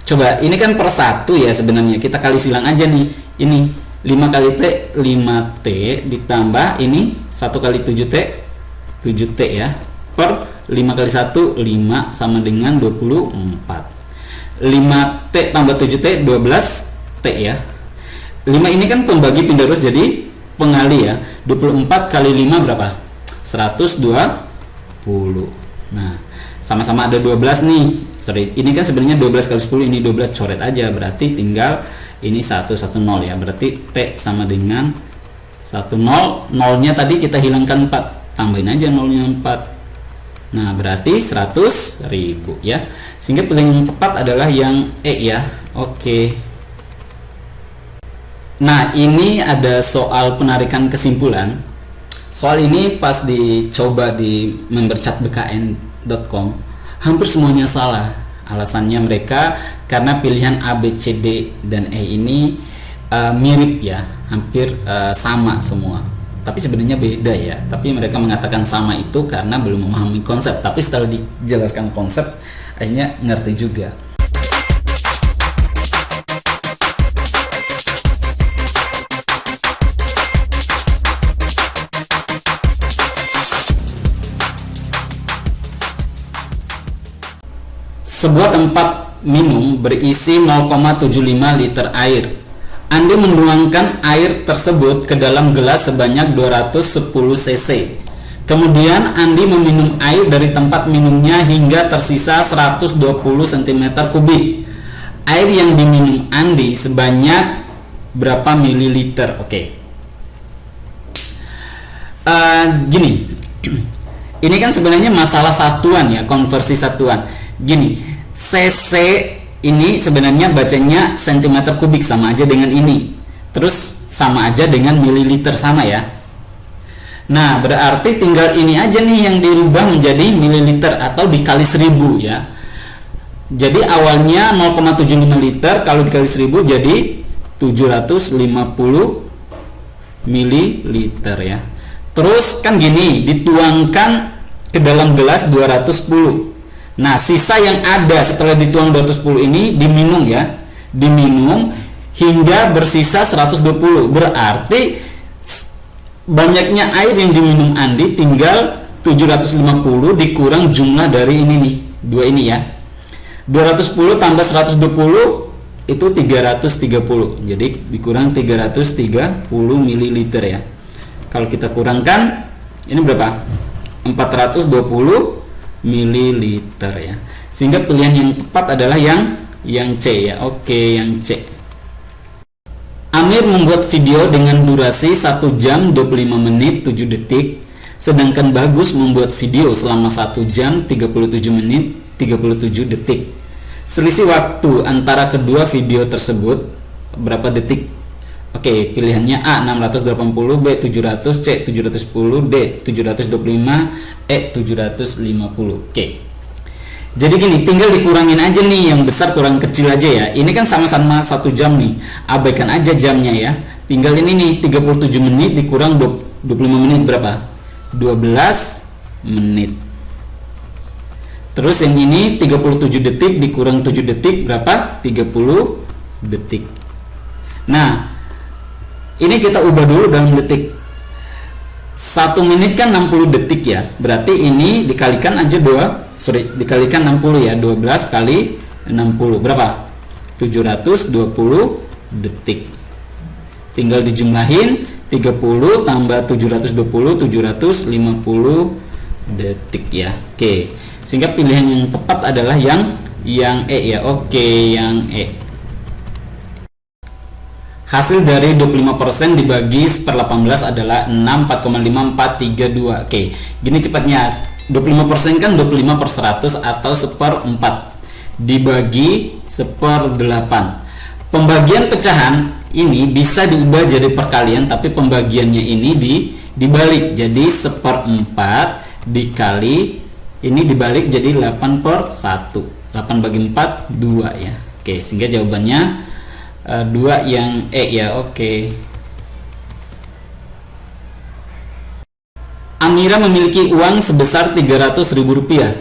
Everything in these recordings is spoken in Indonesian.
Coba ini kan per 1 ya, sebenarnya kita kali silang aja nih. Ini 5 kali T 5T ditambah ini 1 kali 7T 7T ya, per 5 kali 1 5 sama dengan 24. 5T tambah 7T 12T ya. 5 ini kan pembagi pindah terus jadi pengali ya. 24 kali 5 berapa? 120. Nah, sama-sama ada 12 nih. Sorry, ini kan sebenarnya 12 kali 10, ini 12 coret aja. Berarti tinggal ini 110 ya. Berarti T sama dengan 10. Nolnya tadi kita hilangkan 4. Tambahin aja nolnya 4. Nah, berarti 100.000 ya. Sehingga pilihan yang tepat adalah yang E ya. Oke. Nah, ini ada soal penarikan kesimpulan. Soal ini pas dicoba di memberchatbkn.com, hampir semuanya salah. Alasannya mereka karena pilihan A, B, C, D, dan E ini mirip ya, hampir sama semua. Tapi sebenarnya beda ya. Tapi mereka mengatakan sama itu karena belum memahami konsep. Tapi setelah dijelaskan konsep, akhirnya ngerti juga. Sebuah tempat minum berisi 0,75 liter air. Andi menuangkan air tersebut ke dalam gelas sebanyak 210 cc. Kemudian Andi meminum air dari tempat minumnya hingga tersisa 120 cm kubik. Air yang diminum Andi sebanyak berapa mililiter? Oke. Gini. Ini kan sebenarnya masalah satuan ya, konversi satuan. Gini. cc ini sebenarnya bacanya cm kubik, sama aja dengan ini. Terus sama aja dengan mililiter, sama ya. Nah, berarti tinggal ini aja nih yang dirubah menjadi mililiter atau dikali 1000 ya. Jadi awalnya 0,75 liter, kalau dikali 1000 jadi 750 mililiter ya. Terus kan gini, dituangkan ke dalam gelas 210. Nah, sisa yang ada setelah dituang 210 ini diminum ya. Diminum hingga bersisa 120. Berarti banyaknya air yang diminum Andi tinggal 750 dikurang jumlah dari ini nih, dua ini ya. 210 tambah 120 itu 330. Jadi dikurang 330 ml ya. Kalau kita kurangkan ini berapa? 420 mililiter ya. Sehingga pilihan yang tepat adalah yang C ya. Oke, yang C. Amir membuat video dengan durasi 1 jam 25 menit 7 detik, sedangkan Bagus membuat video selama 1 jam 37 menit 37 detik. Selisih waktu antara kedua video tersebut berapa detik? Oke, pilihannya A 680, B 700, C 710, D 725, E 750. Oke. Jadi gini, tinggal dikurangin aja nih, yang besar kurang kecil aja ya. Ini kan sama-sama 1 jam nih. Abaikan aja jamnya ya. Tinggal ini nih 37 menit dikurang 25 menit berapa? 12 menit. Terus yang ini 37 detik dikurang 7 detik berapa? 30 detik. Nah, ini kita ubah dulu dalam detik. 1 menit kan 60 detik ya. Berarti ini dikalikan aja dikalikan 60 ya. 12 kali 60 berapa? 720 detik. Tinggal dijumlahin 30 tambah 720 750 detik ya. Oke. Sehingga pilihan yang tepat adalah yang E ya. Oke, yang E. Hasil dari 25% dibagi 1/18 adalah 6, 4,5, 4, 3, 2. Oke, gini cepatnya. 25% kan 25/100 atau 1/4 dibagi 1/8. Pembagian pecahan ini bisa diubah jadi perkalian, tapi pembagiannya ini dibalik. Jadi 1/4 dikali ini dibalik jadi 8/1. 8 bagi 4 2 ya. Oke, sehingga jawabannya 2 yang E ya. Oke. Amira memiliki uang sebesar 300.000 rupiah.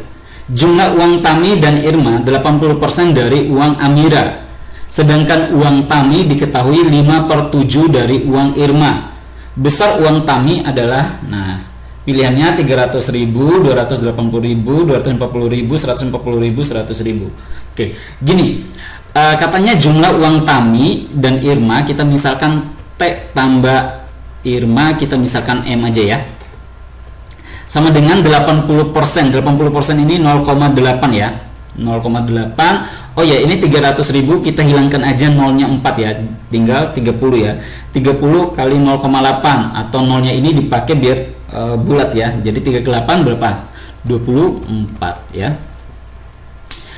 Jumlah uang Tami dan Irma 80% dari uang Amira. Sedangkan uang Tami diketahui 5/7 dari uang Irma. Besar uang Tami adalah, nah, pilihannya 300.000, 280.000, 240.000, 140.000, 100.000. Oke, gini. Katanya jumlah uang Tami dan Irma, kita misalkan T tambah Irma, kita misalkan M aja ya, sama dengan 80%. 80% ini 0,8 ya, 0,8. Oh ya, ini 300.000 kita hilangkan aja nolnya 4 ya, tinggal 30 ya. 30 kali 0,8 atau nolnya ini dipakai biar bulat ya. Jadi 3 ke 8 berapa? 24 ya.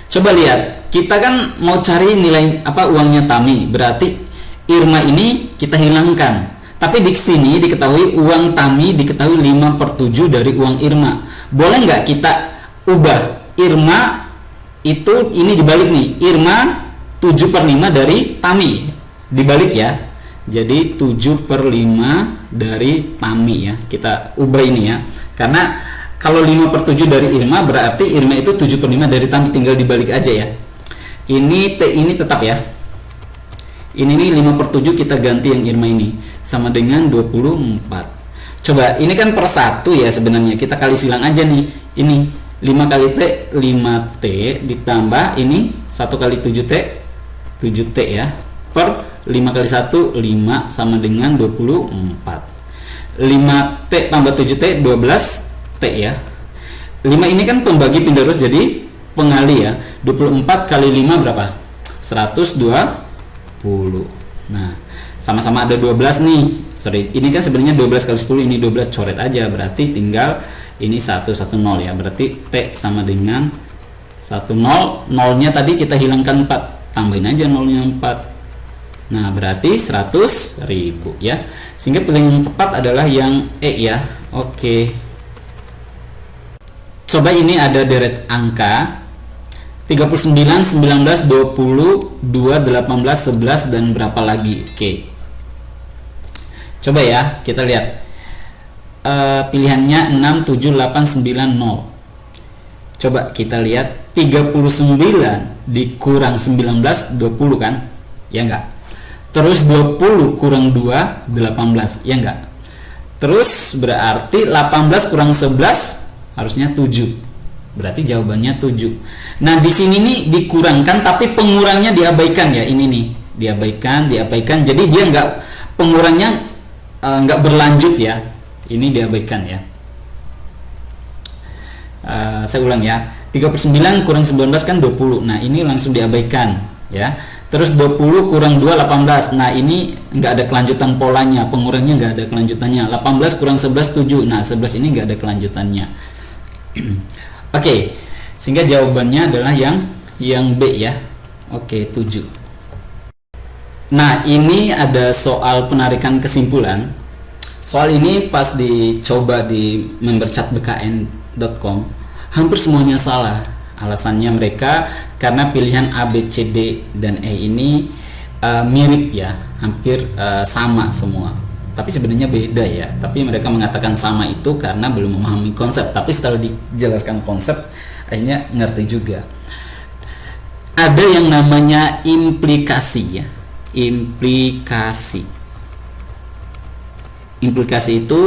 Coba lihat, kita kan mau cari nilai apa uangnya Tami, berarti Irma ini kita hilangkan. Tapi di sini diketahui uang Tami diketahui 5/7 dari uang Irma. Boleh nggak kita ubah Irma itu ini dibalik nih, Irma 7/5 dari Tami, dibalik ya. Jadi 7/5 dari Tami ya, kita ubah ini ya, karena kalau 5/7 dari Irma berarti Irma itu 7/5 dari Tami, tinggal dibalik aja ya. Ini T ini tetap ya. Ini nih 5/7 kita ganti yang Irma ini sama dengan 24. Coba ini kan per 1 ya, sebenarnya kita kali silang aja nih. Ini 5 kali T 5T ditambah ini 1 kali 7T 7T ya, per 5 kali 1 5 sama dengan 24. 5T tambah 7T 12T ya. 5 ini kan pembagi pindah ruas jadi pengali ya. 24 kali 5 berapa? 120. Nah, sama-sama ada 12 nih. Sorry, ini kan sebenarnya 12 kali 10, ini 12, coret aja. Berarti tinggal ini 110 ya. Berarti T sama dengan 10. Nolnya tadi kita hilangkan 4. Tambahin aja nolnya 4. Nah, berarti 100.000 ya. Sehingga pilihan yang tepat adalah yang E ya. Oke. Coba ini ada deret angka 39, 19, 20, 2, 18, 11 dan berapa lagi. Oke. Coba ya, kita lihat. Pilihannya 6, 7, 8, 9, 0. Coba kita lihat 39 dikurang 19, 20 kan? Ya enggak? Terus 20 kurang 2, 18, ya enggak? Terus berarti 18 kurang 11 harusnya 7. Berarti jawabannya 7. Nah, di sini nih dikurangkan tapi pengurangnya diabaikan ya. Ini nih, diabaikan. Jadi dia enggak, pengurangnya enggak berlanjut ya. Ini diabaikan ya. Saya ulang ya. 39 kurang 19 kan 20. Nah, ini langsung diabaikan ya. Terus 20 kurang 2 18. Nah, ini enggak ada kelanjutan polanya, pengurangnya enggak ada kelanjutannya. 18 kurang 11 7. Nah, 11 ini enggak ada kelanjutannya. Oke, sehingga jawabannya adalah yang B ya. Oke, 7. Nah, ini ada soal penarikan kesimpulan. Soal ini pas dicoba di memberchatbkn.com, hampir semuanya salah. Alasannya mereka karena pilihan A, B, C, D, dan E ini mirip ya, hampir sama semua. Tapi sebenarnya beda ya. Tapi mereka mengatakan sama itu karena belum memahami konsep. Tapi setelah dijelaskan konsep, akhirnya ngerti juga. Ada yang namanya implikasi ya. Implikasi itu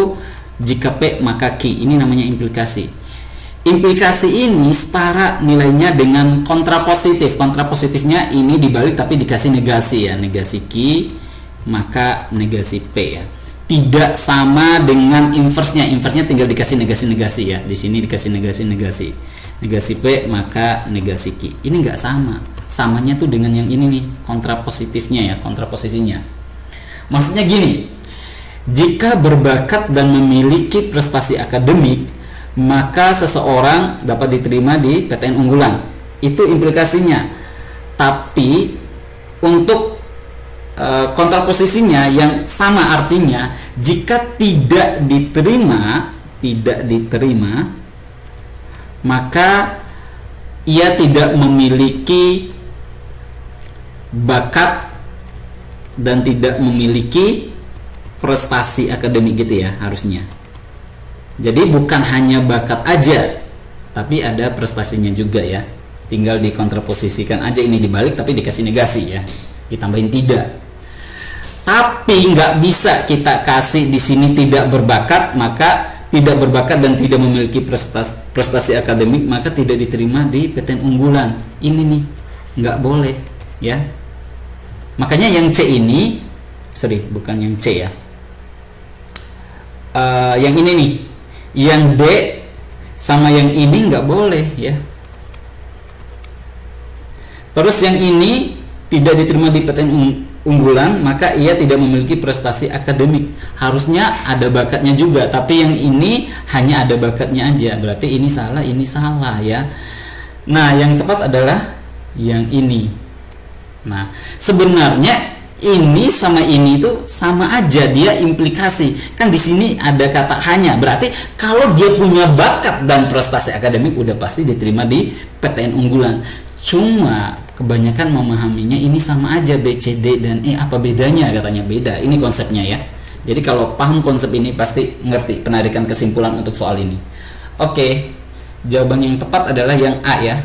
jika P maka Q. Ini namanya implikasi. Implikasi ini setara nilainya dengan kontrapositif. Kontrapositifnya ini dibalik tapi dikasih negasi ya. Negasi Q maka negasi P ya. Tidak sama dengan inversnya. Inversnya tinggal dikasih negasi-negasi ya. Di sini dikasih negasi-negasi. Negasi P maka negasi Q. Ini enggak sama. Samanya tuh dengan yang ini nih, kontrapositifnya ya, kontraposisinya. Maksudnya gini, jika berbakat dan memiliki prestasi akademik, maka seseorang dapat diterima di PTN unggulan. Itu implikasinya. Tapi untuk kontraposisinya yang sama artinya, jika tidak diterima, maka ia tidak memiliki bakat dan tidak memiliki prestasi akademik gitu ya harusnya. Jadi bukan hanya bakat aja, tapi ada prestasinya juga ya. Tinggal dikontraposisikan aja, ini dibalik tapi dikasih negasi ya, ditambahin tidak. Tapi nggak bisa kita kasih di sini tidak berbakat, maka tidak berbakat dan tidak memiliki prestasi akademik maka tidak diterima di PTN unggulan. Ini nih nggak boleh ya. Makanya yang C ini, sorry bukan yang C ya, yang ini nih, yang D sama yang ini nggak boleh ya. Terus yang ini tidak diterima di PTN unggulan maka ia tidak memiliki prestasi akademik. Harusnya ada bakatnya juga, tapi yang ini hanya ada bakatnya aja. Berarti ini salah ya. Nah, yang tepat adalah yang ini. Nah, sebenarnya ini sama ini itu sama aja, dia implikasi. Kan di sini ada kata hanya. Berarti kalau dia punya bakat dan prestasi akademik udah pasti diterima di PTN unggulan. Cuma kebanyakan memahaminya ini sama aja, B, C, D, dan E. Apa bedanya? Katanya beda. Ini konsepnya ya. Jadi kalau paham konsep ini pasti ngerti penarikan kesimpulan untuk soal ini. Oke, jawaban yang tepat adalah yang A ya.